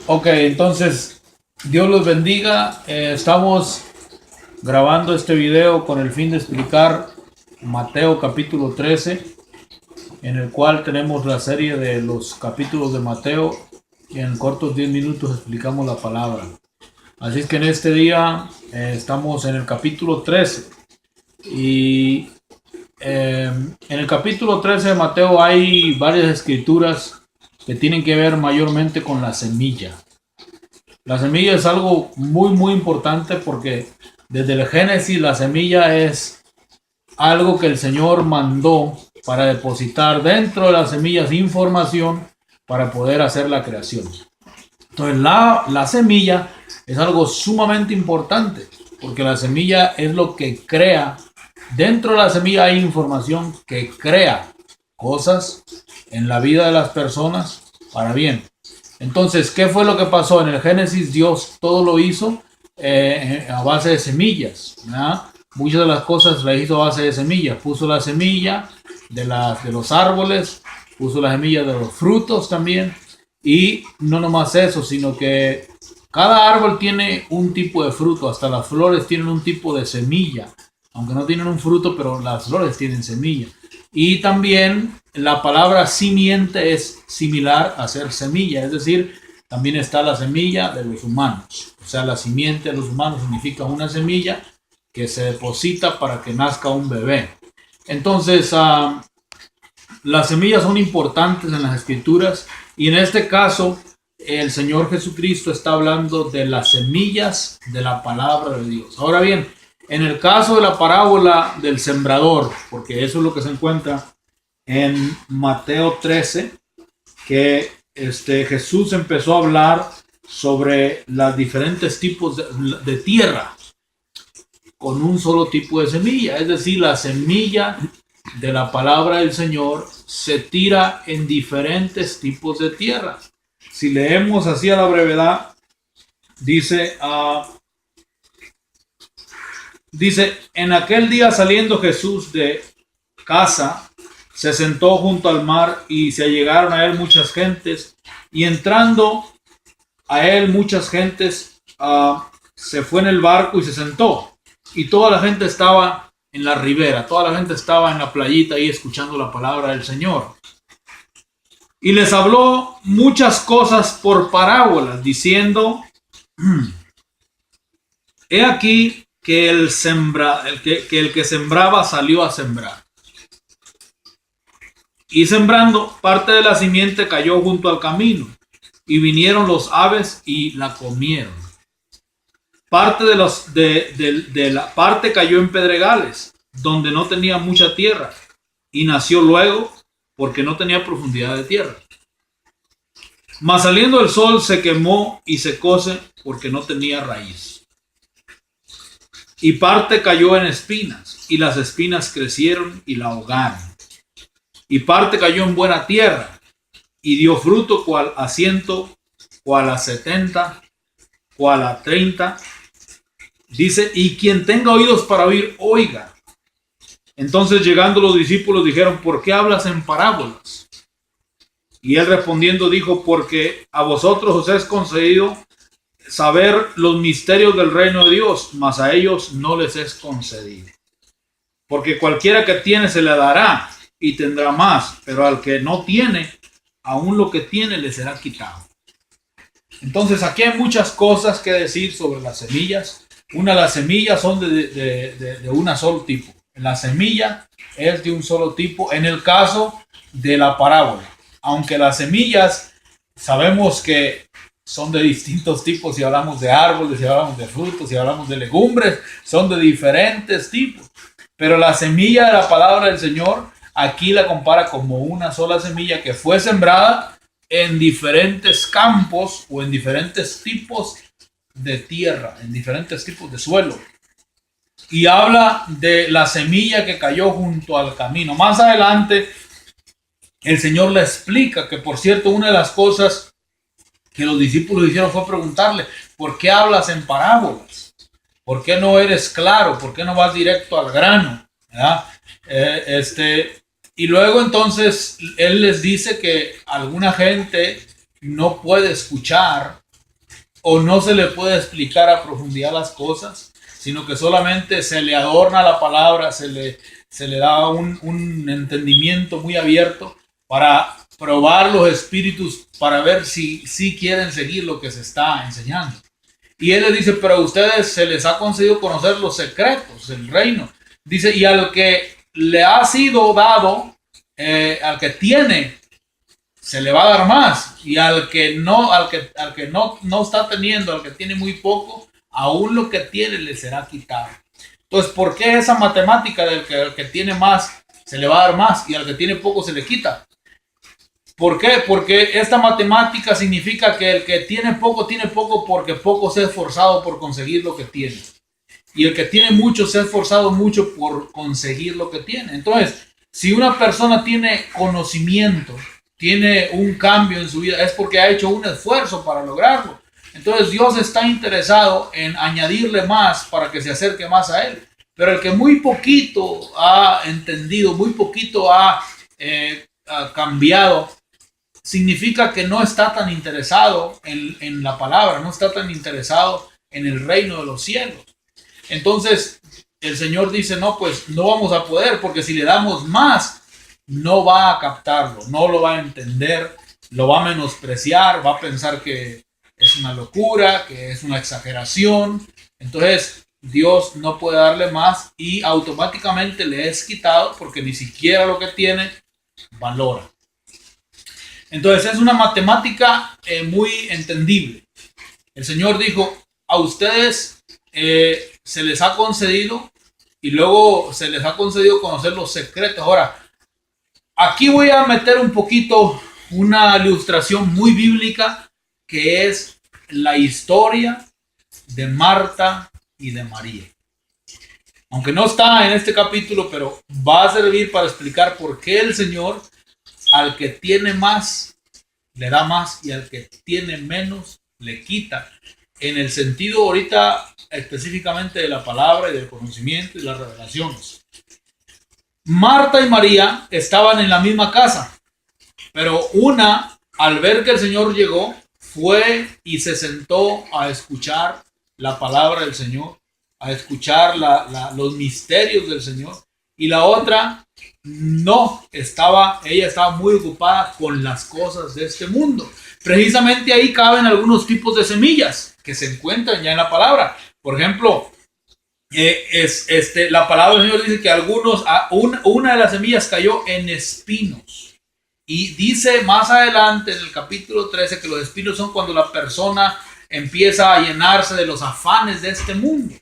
Ok, entonces Dios los bendiga. Estamos grabando este video con el fin de explicar Mateo capítulo 13, en el cual tenemos la serie de los capítulos de Mateo y en cortos 10 minutos explicamos la palabra. Así es que en este día estamos en el capítulo 13 y en el capítulo 13 de Mateo hay varias escrituras que tienen que ver mayormente con la semilla. La semilla es algo muy importante porque desde el Génesis la semilla es algo que el Señor mandó para depositar dentro de las semillas información para poder hacer la creación. Entonces la semilla es algo sumamente importante porque la semilla es lo que crea. Dentro de la semilla hay información que crea cosas en la vida de las personas para bien. Entonces, ¿qué fue lo que pasó? En el Génesis Dios todo lo hizo a base de semillas, ¿verdad? Muchas de las cosas las hizo a base de semillas. Puso la semilla de los árboles, puso la semilla de los frutos también. Y no nomás eso, sino que cada árbol tiene un tipo de fruto, hasta las flores tienen un tipo de semilla. Aunque no tienen un fruto, pero las flores tienen semilla. Y también la palabra simiente es similar a ser semilla, es decir, también está la semilla de los humanos. O sea, la simiente de los humanos significa una semilla que se deposita para que nazca un bebé. Entonces, las semillas son importantes en las escrituras y en este caso el Señor Jesucristo está hablando de las semillas de la palabra de Dios. Ahora bien, en el caso de la parábola del sembrador, porque eso es lo que se encuentra en Mateo 13, que Jesús empezó a hablar sobre los diferentes tipos de tierra con un solo tipo de semilla, es decir, la semilla de la palabra del Señor se tira en diferentes tipos de tierra. Si leemos así a la brevedad, dice, en aquel día saliendo Jesús de casa, se sentó junto al mar y se allegaron a él muchas gentes, y entrando a él muchas gentes, se fue en el barco y se sentó, y toda la gente estaba en la ribera, toda la gente estaba en la playita ahí escuchando la palabra del Señor. Y les habló muchas cosas por parábolas, diciendo, he aquí que el que sembraba salió a sembrar. Y sembrando, parte de la simiente cayó junto al camino, y vinieron los aves y la comieron. Parte de la parte cayó en pedregales, donde no tenía mucha tierra, y nació luego, porque no tenía profundidad de tierra. Mas saliendo el sol se quemó y secóse, porque no tenía raíz. Y parte cayó en espinas, y las espinas crecieron y la ahogaron. Y parte cayó en buena tierra, y dio fruto cual a 100, cual a 70, cual a 30. Dice, y quien tenga oídos para oír, oiga. Entonces llegando los discípulos dijeron, ¿por qué hablas en parábolas? Y él respondiendo dijo, porque a vosotros os es concedido saber los misterios del reino de Dios, mas a ellos no les es concedido. Porque cualquiera que tiene se le dará y tendrá más, pero al que no tiene, aún lo que tiene le será quitado. Entonces aquí hay muchas cosas que decir sobre las semillas. Las semillas son de un solo tipo. La semilla es de un solo tipo en el caso de la parábola. Aunque las semillas sabemos que son de distintos tipos, si hablamos de árboles, si hablamos de frutos, si hablamos de legumbres, son de diferentes tipos. Pero la semilla de la palabra del Señor, aquí la compara como una sola semilla que fue sembrada en diferentes campos o en diferentes tipos de tierra, en diferentes tipos de suelo. Y habla de la semilla que cayó junto al camino. Más adelante, el Señor le explica que, por cierto, una de las cosas que los discípulos hicieron fue preguntarle, ¿por qué hablas en parábolas? ¿Por qué no eres claro? ¿Por qué no vas directo al grano? ¿Verdad? Y luego entonces él les dice que alguna gente no puede escuchar o no se le puede explicar a profundidad las cosas, sino que solamente se le adorna la palabra, se le da un entendimiento muy abierto para probar los espíritus, para ver si quieren seguir lo que se está enseñando. Y él le dice, pero a ustedes se les ha concedido conocer los secretos del reino. Dice, y al que le ha sido dado, al que tiene, se le va a dar más. Y al que no está teniendo, al que tiene muy poco, aún lo que tiene le será quitado. Entonces, ¿por qué esa matemática del que al que tiene más se le va a dar más y al que tiene poco se le quita? ¿Por qué? Porque esta matemática significa que el que tiene poco porque poco se ha esforzado por conseguir lo que tiene. Y el que tiene mucho se ha esforzado mucho por conseguir lo que tiene. Entonces, si una persona tiene conocimiento, tiene un cambio en su vida, es porque ha hecho un esfuerzo para lograrlo. Entonces Dios está interesado en añadirle más para que se acerque más a Él. Pero el que muy poquito ha entendido, muy poquito ha cambiado, significa que no está tan interesado en la palabra, no está tan interesado en el reino de los cielos. Entonces el Señor dice, no, pues no vamos a poder, porque si le damos más, no va a captarlo, no lo va a entender, lo va a menospreciar, va a pensar que es una locura, que es una exageración. Entonces Dios no puede darle más y automáticamente le es quitado porque ni siquiera lo que tiene valora. Entonces es una matemática muy entendible. El Señor dijo, a ustedes se les ha concedido y luego se les ha concedido conocer los secretos. Ahora, aquí voy a meter un poquito una ilustración muy bíblica que es la historia de Marta y de María. Aunque no está en este capítulo, pero va a servir para explicar por qué el Señor al que tiene más le da más y al que tiene menos le quita. En el sentido ahorita específicamente de la palabra y del conocimiento y las revelaciones. Marta y María estaban en la misma casa, pero una, al ver que el Señor llegó, fue y se sentó a escuchar la palabra del Señor, a escuchar los misterios del Señor, y la otra no, ella estaba muy ocupada con las cosas de este mundo. Precisamente ahí caben algunos tipos de semillas que se encuentran ya en la palabra. Por ejemplo, la palabra del Señor dice que una de las semillas cayó en espinos. Y dice más adelante en el capítulo 13 que los espinos son cuando la persona empieza a llenarse de los afanes de este mundo.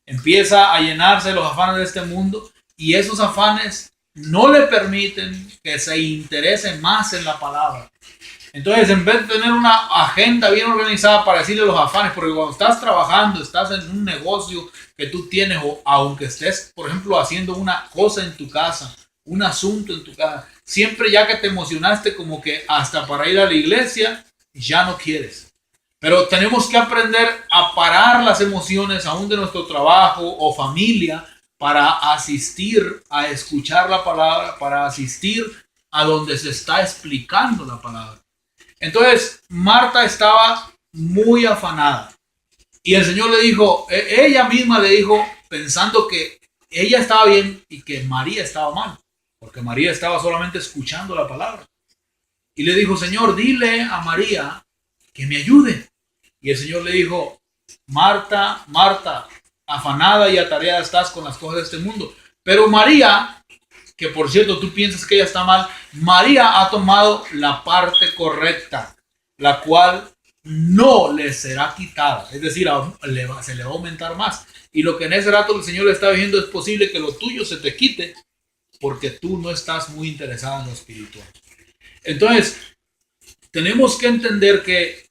Empieza a llenarse de los afanes de este mundo y esos afanes no le permiten que se interese más en la palabra. Entonces, en vez de tener una agenda bien organizada para decirle los afanes, porque cuando estás trabajando, estás en un negocio que tú tienes, o aunque estés, por ejemplo, haciendo una cosa en tu casa, un asunto en tu casa, siempre ya que te emocionaste como que hasta para ir a la iglesia, ya no quieres. Pero tenemos que aprender a parar las emociones aún de nuestro trabajo o familia para asistir a escuchar la palabra, para asistir a donde se está explicando la palabra. Entonces, Marta estaba muy afanada. Y el Señor le dijo, ella misma le dijo, pensando que ella estaba bien y que María estaba mal, porque María estaba solamente escuchando la palabra. Y le dijo, Señor, dile a María que me ayude. Y el Señor le dijo, Marta, Marta, afanada y atareada estás con las cosas de este mundo. Pero María, que por cierto tú piensas que ella está mal, María ha tomado la parte correcta, la cual no le será quitada. Es decir, se le va a aumentar más. Y lo que en ese rato el Señor le está diciendo, es posible que lo tuyo se te quite porque tú no estás muy interesado en lo espiritual. Entonces, tenemos que entender que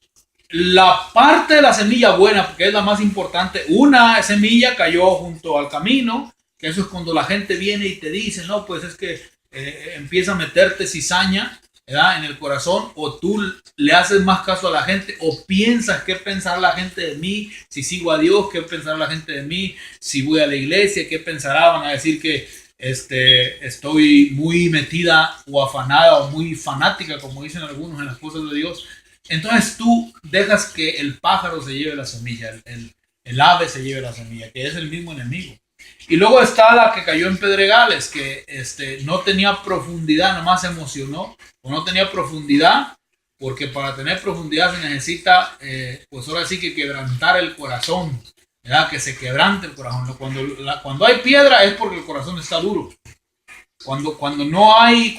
la parte de la semilla buena, porque es la más importante, una semilla cayó junto al camino, que eso es cuando la gente viene y te dice, no, pues es que empieza a meterte cizaña, ¿verdad?, en el corazón, o tú le haces más caso a la gente, o piensas qué pensará la gente de mí, si sigo a Dios, qué pensará la gente de mí, si voy a la iglesia, qué pensará, van a decir que estoy muy metida o afanada o muy fanática, como dicen algunos, en las cosas de Dios. entonces tú dejas que el pájaro se lleve la semilla, el ave se lleve la semilla, que es el mismo enemigo. Y luego está la que cayó en pedregales, que no tenía profundidad, nomás se emocionó, o no tenía profundidad, porque para tener profundidad se necesita, pues ahora sí que quebrantar el corazón, ¿verdad? Que se quebrante el corazón. Cuando hay piedra es porque el corazón está duro. Cuando no hay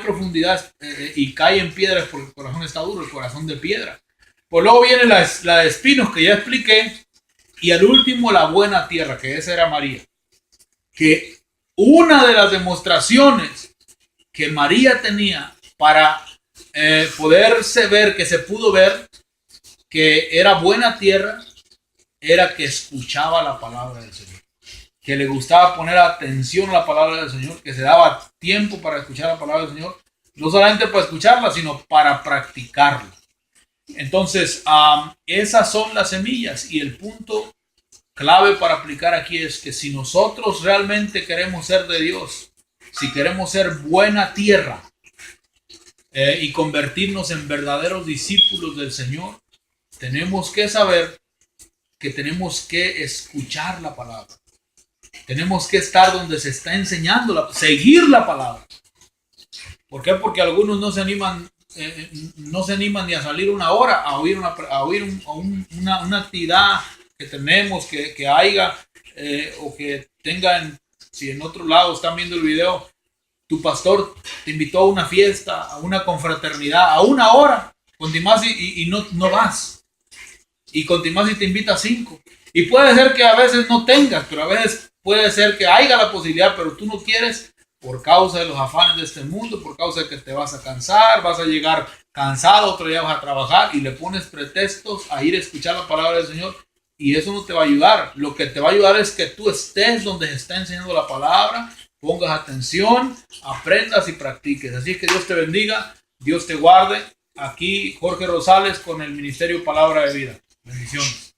profundidad y cae en piedra es porque el corazón está duro, el corazón de piedra. Pues luego viene la de espinos que ya expliqué, y al último la buena tierra, que esa era María. Que una de las demostraciones que María tenía para poderse ver, que se pudo ver que era buena tierra, era que escuchaba la palabra del Señor, que le gustaba poner atención a la palabra del Señor, que se daba tiempo para escuchar la palabra del Señor, no solamente para escucharla, sino para practicarla. Entonces, esas son las semillas, y el punto clave para aplicar aquí es que si nosotros realmente queremos ser de Dios, si queremos ser buena tierra y convertirnos en verdaderos discípulos del Señor, tenemos que saber que tenemos que escuchar la palabra. Tenemos que estar donde se está enseñando, seguir la palabra. ¿Por qué? Porque algunos no se animan ni a salir una hora a oír una actividad que tenemos, que haya, o que tengan. Si en otro lado están viendo el video, tu pastor te invitó a una fiesta, a una confraternidad, a una hora, continúas y no vas. Y continúas y te invita a 5. Y puede ser que a veces no tengas, pero a veces puede ser que haya la posibilidad, pero tú no quieres por causa de los afanes de este mundo, por causa de que te vas a cansar, vas a llegar cansado, otro día vas a trabajar y le pones pretextos a ir a escuchar la palabra del Señor, y eso no te va a ayudar. Lo que te va a ayudar es que tú estés donde se está enseñando la palabra, pongas atención, aprendas y practiques. Así que Dios te bendiga, Dios te guarde. Aquí Jorge Rosales con el Ministerio Palabra de Vida. Bendiciones.